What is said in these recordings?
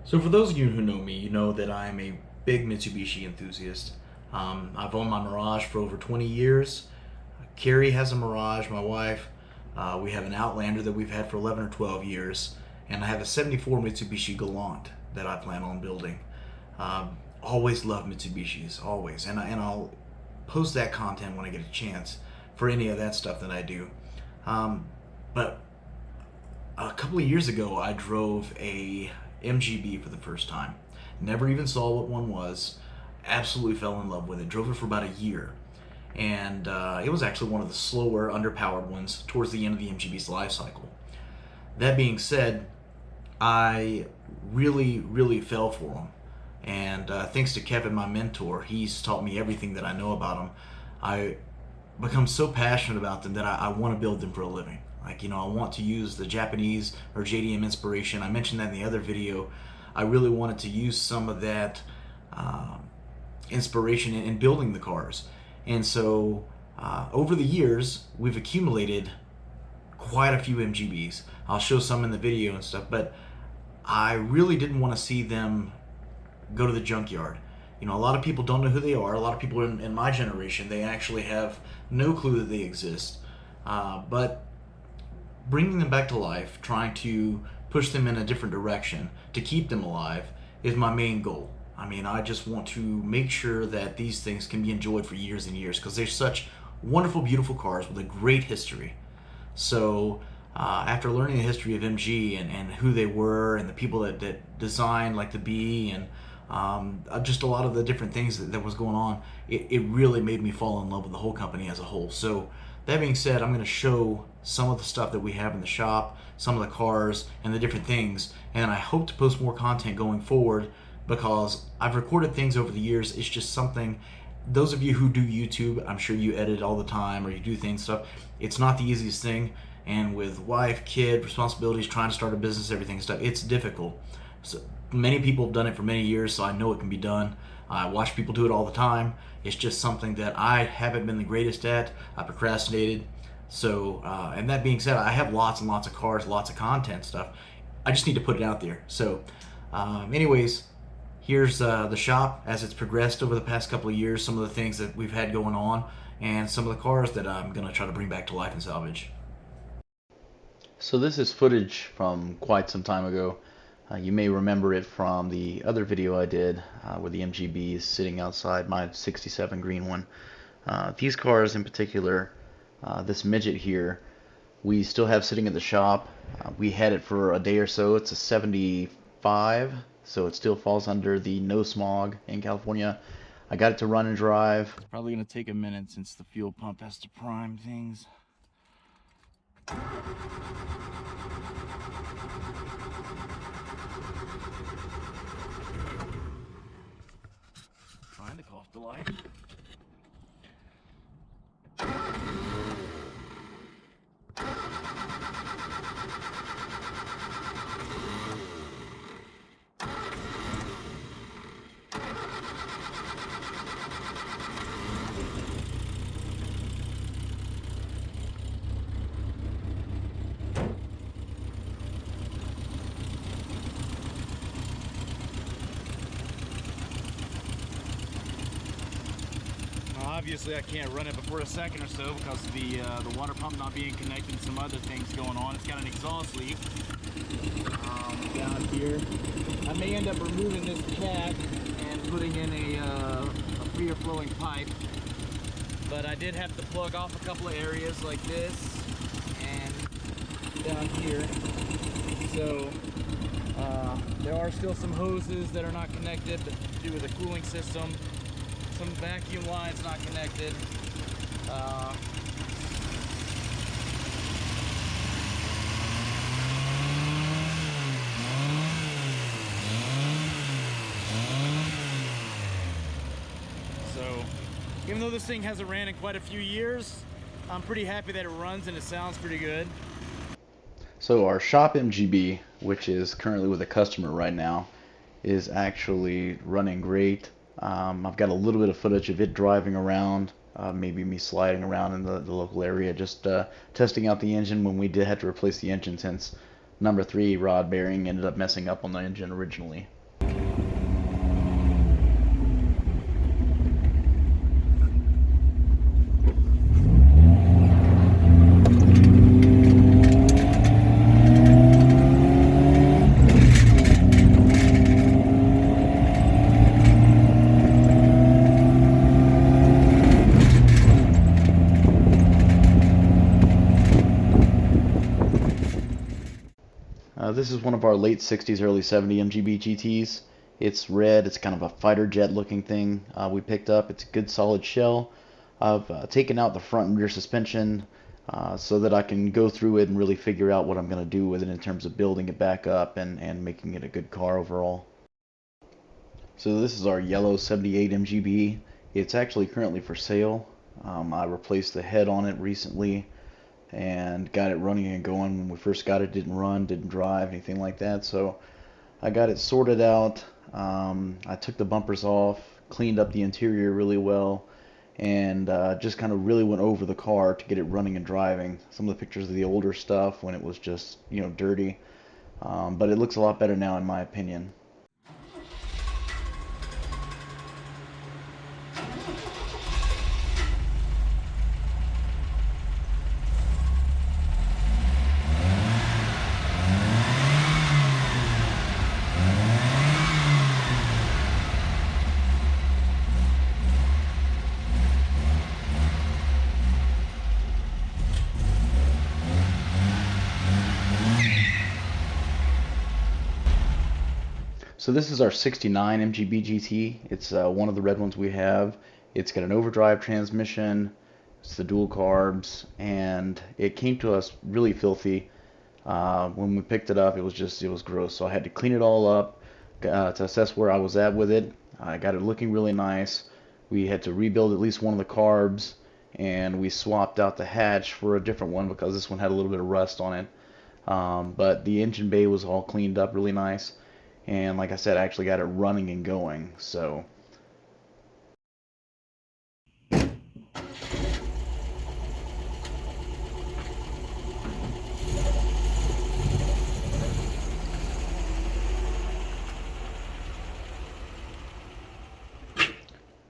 So for those of you who know me, you know that I am a big Mitsubishi enthusiast. I've owned my Mirage for over 20 years. Carey has a Mirage, my wife. We have an Outlander that we've had for 11 or 12 years. And I have a 74 Mitsubishi Galant that I plan on building. Always love Mitsubishis, always. And I'll post that content when I get a chance for any of that stuff that I do. But a couple of years ago, I drove a MGB for the first time. Never even saw what one was. Absolutely fell in love with it. Drove it for about a year. And it was actually one of the slower, underpowered ones towards the end of the MGB's life cycle. That being said, I really fell for them. And thanks to Kevin, my mentor, he's taught me everything that I know about them. I become so passionate about them that I want to build them for a living. Like, I want to use the Japanese or JDM inspiration. I mentioned that in the other video. I really wanted to use some of that inspiration in building the cars. And so over the years, we've accumulated quite a few MGBs. I'll show some in the video and stuff, but I really didn't want to see them go to the junkyard. A lot of people don't know who they are. A lot of people in my generation, they actually have no clue that they exist. But bringing them back to life, trying to push them in a different direction to keep them alive is my main goal. I just want to make sure that these things can be enjoyed for years and years because they're such wonderful, beautiful cars with a great history. So after learning the history of MG and who they were and the people that designed like the B and just a lot of the different things that was going on, it really made me fall in love with the whole company as a whole. So that being said, I'm going to show some of the stuff that we have in the shop, some of the cars, and the different things. And I hope to post more content going forward because I've recorded things over the years. It's just something, those of you who do YouTube, I'm sure you edit all the time or you do things, stuff. It's not the easiest thing. And with wife, kid, responsibilities, trying to start a business, everything stuff, it's difficult. So many people have done it for many years, so I know it can be done. I watch people do it all the time. It's just something that I haven't been the greatest at. I procrastinated. So, and that being said, I have lots and lots of cars, lots of content stuff. I just need to put it out there. So, anyways, here's the shop as it's progressed over the past couple of years, some of the things that we've had going on, and some of the cars that I'm going to try to bring back to life and salvage. So this is footage from quite some time ago. You may remember it from the other video I did where the MGB is sitting outside my 67 green one. These cars in particular, this midget here, we still have sitting at the shop. We had it for a day or so. It's a 75, so it still falls under the no smog in California. I got it to run and drive. It's probably going to take a minute since the fuel pump has to prime things. Trying to call off the light. Obviously I can't run it before a second or so because of the water pump not being connected and some other things going on. It's got an exhaust leak down here. I may end up removing this cap and putting in a freer flowing pipe, but I did have to plug off a couple of areas like this and down here. So there are still some hoses that are not connected due to the cooling system. Some vacuum lines not connected. So, even though this thing hasn't ran in quite a few years, I'm pretty happy that it runs and it sounds pretty good. So our shop MGB, which is currently with a customer right now, is actually running great. I've got a little bit of footage of it driving around, maybe me sliding around in the local area, just testing out the engine when we did have to replace the engine since number 3 rod bearing ended up messing up on the engine originally. This is one of our late 60s, early 70 MGB GTs. It's red. It's kind of a fighter jet looking thing we picked up. It's a good solid shell. I've taken out the front and rear suspension so that I can go through it and really figure out what I'm going to do with it in terms of building it back up and making it a good car overall. So this is our yellow 78 MGB. It's actually currently for sale. I replaced the head on it recently and got it running and going. When we first got it, didn't run, didn't drive, anything like that. So I got it sorted out. I took the bumpers off, cleaned up the interior really well, and just kind of really went over the car to get it running and driving. Some of the pictures of the older stuff when it was just, dirty. But it looks a lot better now in my opinion. So this is our 69 MGB GT. It's one of the red ones we have. It's got an overdrive transmission. It's the dual carbs, and it came to us really filthy. When we picked it up, it was gross. So I had to clean it all up to assess where I was at with it. I got it looking really nice. We had to rebuild at least one of the carbs, and we swapped out the hatch for a different one because this one had a little bit of rust on it. But the engine bay was all cleaned up really nice. And like I said, I actually got it running and going. So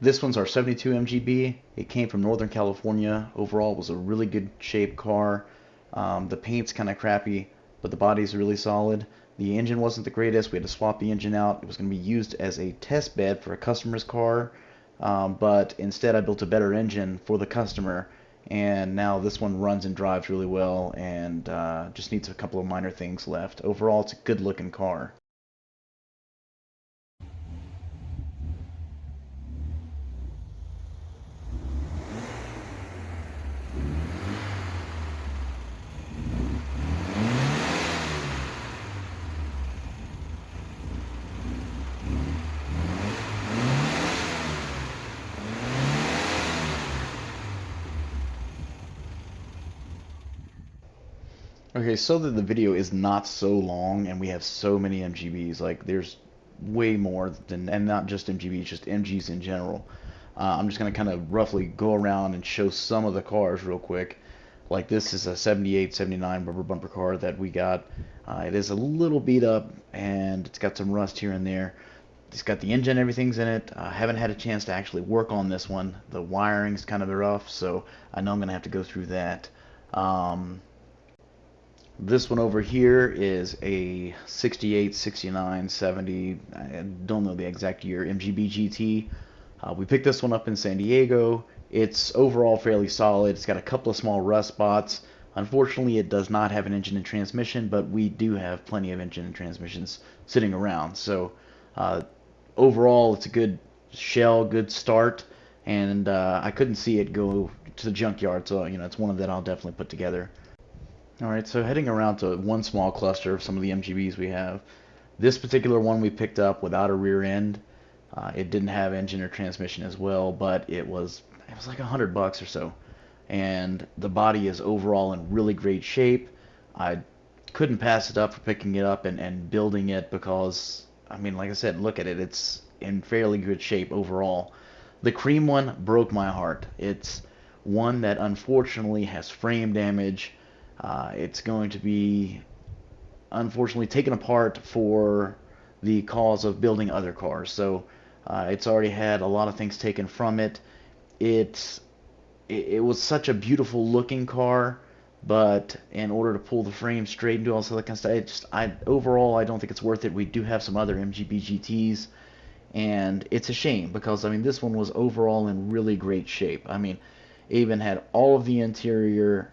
this one's our 72 MGB. It came from Northern California. Overall, it was a really good shape car. The paint's kind of crappy, but the body's really solid. The engine wasn't the greatest. We had to swap the engine out. It was going to be used as a test bed for a customer's car, but instead I built a better engine for the customer, and now this one runs and drives really well and just needs a couple of minor things left. Overall, it's a good looking car. Okay, so that the video is not so long and we have so many MGBs, like there's way more than, and not just MGBs, just MGs in general. I'm just going to kind of roughly go around and show some of the cars real quick. Like this is a 78, 79 rubber bumper car that we got. It is a little beat up and it's got some rust here and there. It's got the engine, everything's in it. I haven't had a chance to actually work on this one. The wiring's kind of rough, so I know I'm going to have to go through that. This one over here is a 68, 69, 70, I don't know the exact year, MGB GT. We picked this one up in San Diego. It's overall fairly solid. It's got a couple of small rust spots. Unfortunately, it does not have an engine and transmission, but we do have plenty of engine and transmissions sitting around. So overall, it's a good shell, good start, and I couldn't see it go to the junkyard, so it's one that I'll definitely put together. Alright, so heading around to one small cluster of some of the MGBs we have. This particular one we picked up without a rear end. It didn't have engine or transmission as well, but it was like $100 or so. And the body is overall in really great shape. I couldn't pass it up for picking it up and building it because, like I said, look at it. It's in fairly good shape overall. The cream one broke my heart. It's one that unfortunately has frame damage. It's going to be, unfortunately, taken apart for the cause of building other cars. So it's already had a lot of things taken from it. It was such a beautiful looking car, but in order to pull the frame straight and do all that kind of stuff, overall I don't think it's worth it. We do have some other MGB GTs, and it's a shame because this one was overall in really great shape. It even had all of the interior.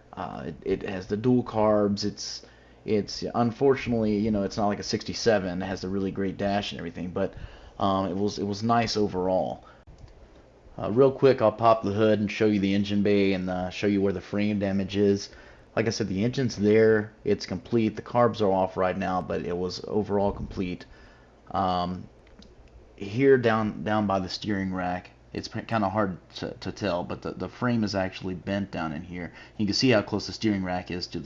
It has the dual carbs. It's unfortunately, it's not like a 67. It has a really great dash and everything, but it was nice overall. Real quick, I'll pop the hood and show you the engine bay and show you where the frame damage is. Like I said, the engine's there. It's complete. The carbs are off right now, but it was overall complete. Um, Here down by the steering rack, it's kind of hard to tell, but the frame is actually bent down in here. You can see how close the steering rack is to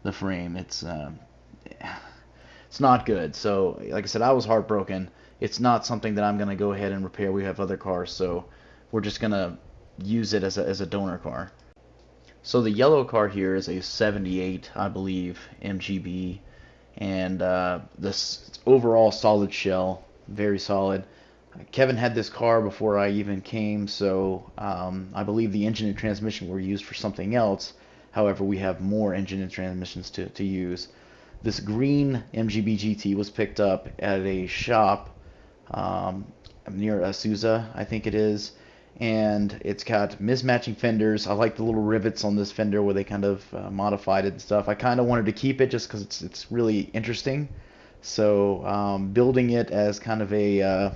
the frame. It's not good. So like I said, I was heartbroken. It's not something that I'm gonna go ahead and repair. We have other cars, so we're just gonna use it as a donor car. So the yellow car here is a 78, I believe, MGB, and this overall solid shell, very solid. Kevin had this car before I even came, so I believe the engine and transmission were used for something else. However, we have more engine and transmissions to use. This green MGB GT was picked up at a shop near Azusa, I think it is, and it's got mismatching fenders. I like the little rivets on this fender where they kind of modified it and stuff. I kind of wanted to keep it just because it's really interesting. So building it as kind of an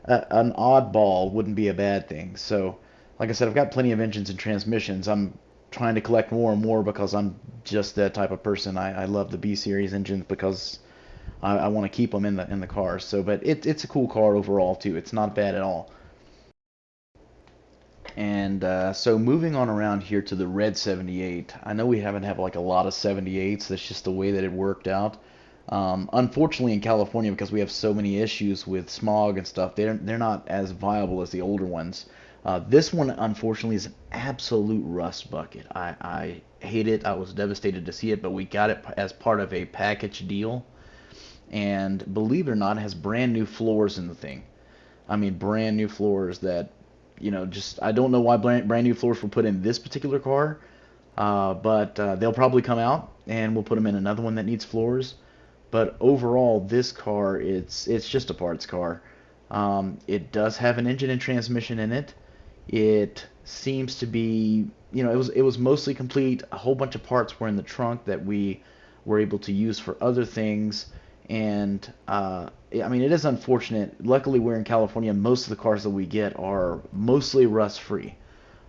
oddball wouldn't be a bad thing. So like I said, I've got plenty of engines and transmissions. I'm trying to collect more and more because I'm just that type of person. I love the B series engines because I want to keep them in the car. So, but it's a cool car overall too. It's not bad at all. And so moving on around here to the red 78. I know we haven't had like a lot of 78s. That's just the way that it worked out. Unfortunately, in California, because we have so many issues with smog and stuff, they're not as viable as the older ones. This one, unfortunately, is an absolute rust bucket. I hate it. I was devastated to see it, but we got it as part of a package deal. And believe it or not, it has brand new floors in the thing. I mean, brand new floors that, just I don't know why brand new floors were put in this particular car, but they'll probably come out and we'll put them in another one that needs floors. But overall, this car, it's just a parts car. It does have an engine and transmission in it. It seems to be, it was mostly complete. A whole bunch of parts were in the trunk that we were able to use for other things. And I mean, it is unfortunate. Luckily, we're in California. Most of the cars that we get are mostly rust-free.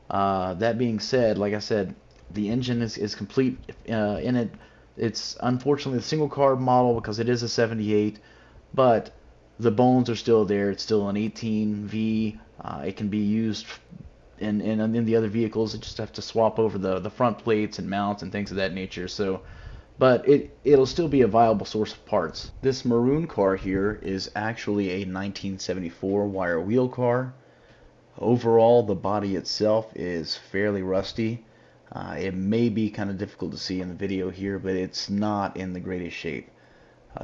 That being said, like I said, the engine is complete in it. It's unfortunately a single carb model because it is a 78, but the bones are still there. It's still an 18V. It can be used in the other vehicles. You just have to swap over the front plates and mounts and things of that nature. So, but it'll still be a viable source of parts. This maroon car here is actually a 1974 wire wheel car. Overall, the body itself is fairly rusty. It may be kind of difficult to see in the video here, but it's not in the greatest shape.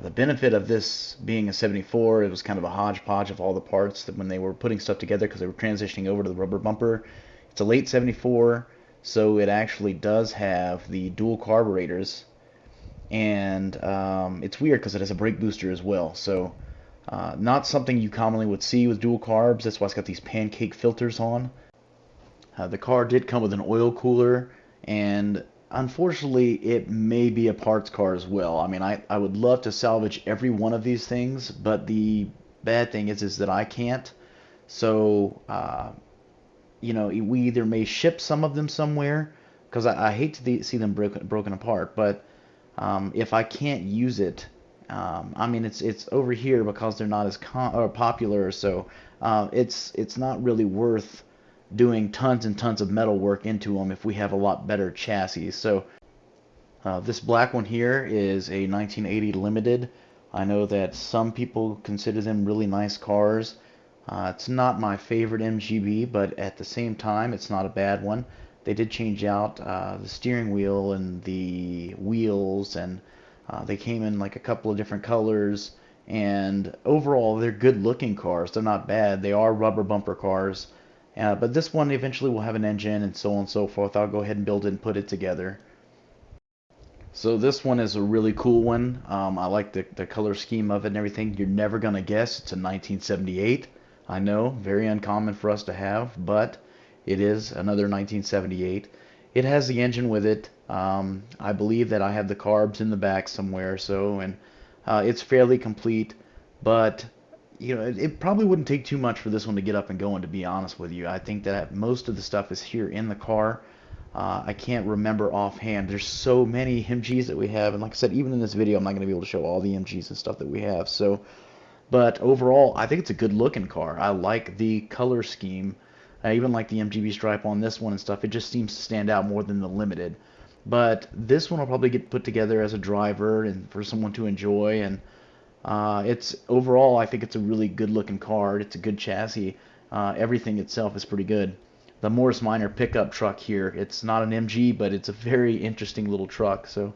The benefit of this being a 74, it was kind of a hodgepodge of all the parts that when they were putting stuff together because they were transitioning over to the rubber bumper. It's a late 74, so it actually does have the dual carburetors, and it's weird because it has a brake booster as well. So not something you commonly would see with dual carbs. That's why it's got these pancake filters on. The car did come with an oil cooler, and unfortunately it may be a parts car as well. I mean, I would love to salvage every one of these things, but the bad thing is that I can't. So we either may ship some of them somewhere, because I hate to see them broken apart, but if I can't use it, I mean, it's over here because they're not as popular, so it's not really worth doing tons and tons of metal work into them if we have a lot better chassis. So this black one here is a 1980 Limited. I know that some people consider them really nice cars. It's not my favorite MGB, but at the same time, it's not a bad one. They did change out the steering wheel and the wheels, and they came in like a couple of different colors. And overall, they're good looking cars. They're not bad. They are rubber bumper cars. But this one eventually will have an engine and so on and so forth. I'll go ahead and build it and put it together. So this one is a really cool one. I like the color scheme of it and everything. You're never going to guess it's a 1978. I know, very uncommon for us to have, but it is another 1978. it has the engine with it. I believe that I have the carbs in the back somewhere, so, and it's fairly complete, but you know, it probably wouldn't take too much for this one to get up and going, to be honest with you. I think that most of the stuff is here in the car. I can't remember offhand. There's so many MGs that we have, and like I said, even in this video, I'm not going to be able to show all the MGs and stuff that we have. So, but overall, I think it's a good looking car. I like the color scheme. I even like the MGB stripe on this one and stuff. It just seems to stand out more than the Limited. But this one will probably get put together as a driver and for someone to enjoy. And it's overall, I think it's a really good looking car. It's a good chassis. Everything itself is pretty good. The Morris Minor pickup truck here, it's not an MG, but it's a very interesting little truck. So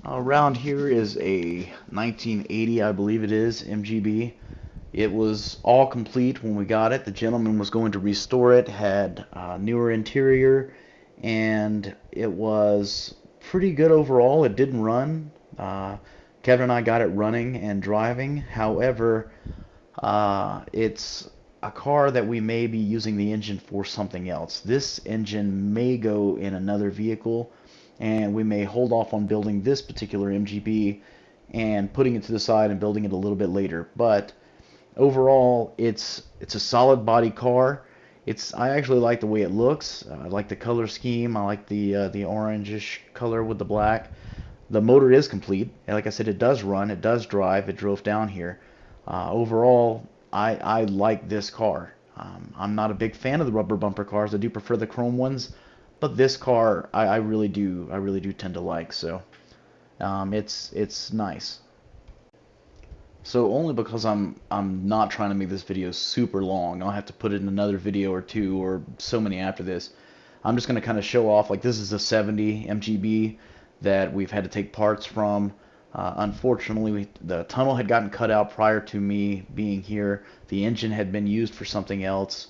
around here is a 1980, I believe it is, MGB. It was all complete when we got it. The gentleman was going to restore it, had newer interior, and it was pretty good overall. It didn't run. Kevin and I got it running and driving. However, it's a car that we may be using the engine for something else. This engine may go in another vehicle, and we may hold off on building this particular MGB and putting it to the side and building it a little bit later. But overall, it's a solid body car. I actually like the way it looks. I like the color scheme. I like the orangish color with the black. The motor is complete. And like I said, it does run. It does drive. It drove down here. Overall, I like this car. I'm not a big fan of the rubber bumper cars. I do prefer the chrome ones, but this car I really do tend to like. So it's nice. So only because I'm not trying to make this video super long, I'll have to put it in another video or two or so many after this. I'm just going to kind of show off, like, this is a 70 MGB that we've had to take parts from. Unfortunately, the tunnel had gotten cut out prior to me being here. The engine had been used for something else.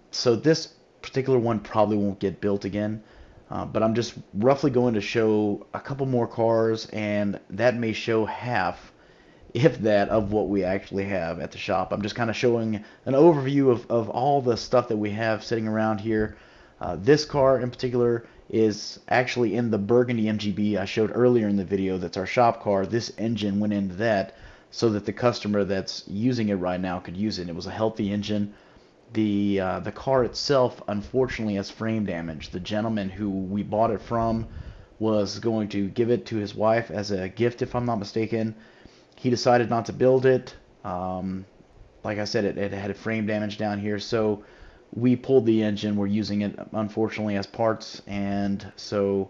So this particular one probably won't get built again. But I'm just roughly going to show a couple more cars, and that may show half, if that, of what we actually have at the shop. I'm just kind of showing an overview of all the stuff that we have sitting around here. This car in particular is actually in the Burgundy MGB I showed earlier in the video. That's our shop car. This engine went into that so that the customer that's using it right now could use it. It was a healthy engine. The car itself unfortunately has frame damage. The gentleman who we bought it from was going to give it to his wife as a gift, if I'm not mistaken. He decided not to build it. Like I said, it had frame damage down here, so we pulled the engine. We're using it, unfortunately, as parts, and so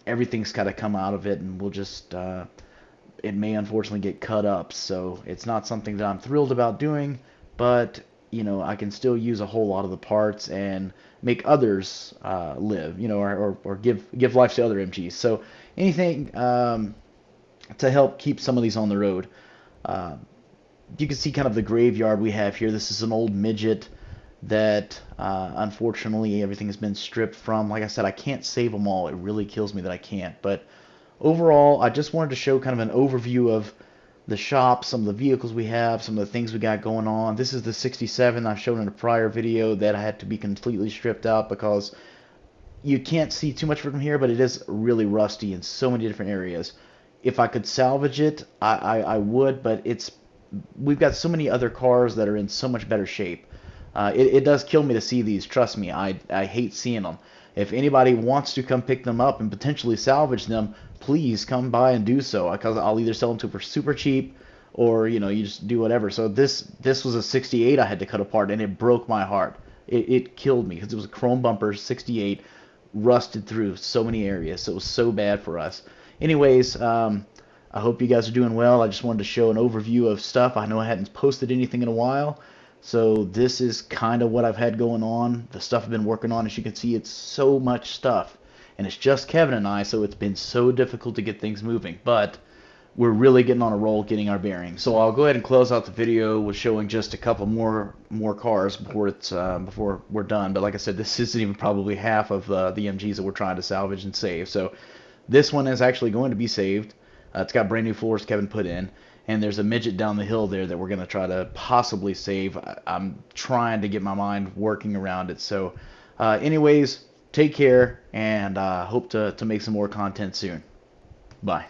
everything's got to come out of it, and we'll just, it may unfortunately get cut up, so it's not something that I'm thrilled about doing, but, you know, I can still use a whole lot of the parts and make others live, you know, or give life to other MGs. So anything to help keep some of these on the road. You can see kind of the graveyard we have here. This is an old midget that unfortunately everything has been stripped from. Like I said, I can't save them all. It really kills me that I can't. But overall, I just wanted to show kind of an overview of the shop, some of the vehicles we have, some of the things we got going on. This is the 67 I've shown in a prior video that I had to be completely stripped out because you can't see too much from here, but it is really rusty in so many different areas. If I could salvage it, I would, but we've got so many other cars that are in so much better shape. It does kill me to see these, trust me. I hate seeing them. If anybody wants to come pick them up and potentially salvage them, please come by and do so, because I'll either sell them to for super cheap, or, you know, you just do whatever. So this was a 68 I had to cut apart, and it broke my heart. It killed me because it was a chrome bumper 68, rusted through so many areas. So it was so bad for us. Anyways, I hope you guys are doing well. I just wanted to show an overview of stuff. I know I hadn't posted anything in a while, so this is kind of what I've had going on. The stuff I've been working on, as you can see, it's so much stuff, and it's just Kevin and I, so it's been so difficult to get things moving, but we're really getting on a roll, getting our bearings. So I'll go ahead and close out the video with showing just a couple more cars before we're done. But like I said, this isn't even probably half of the MGs that we're trying to salvage and save. So this one is actually going to be saved. It's got brand new floors Kevin put in, and there's a midget down the hill there that we're going to try to possibly save. I'm trying to get my mind working around it. So Anyways, take care, and hope to make some more content soon. Bye.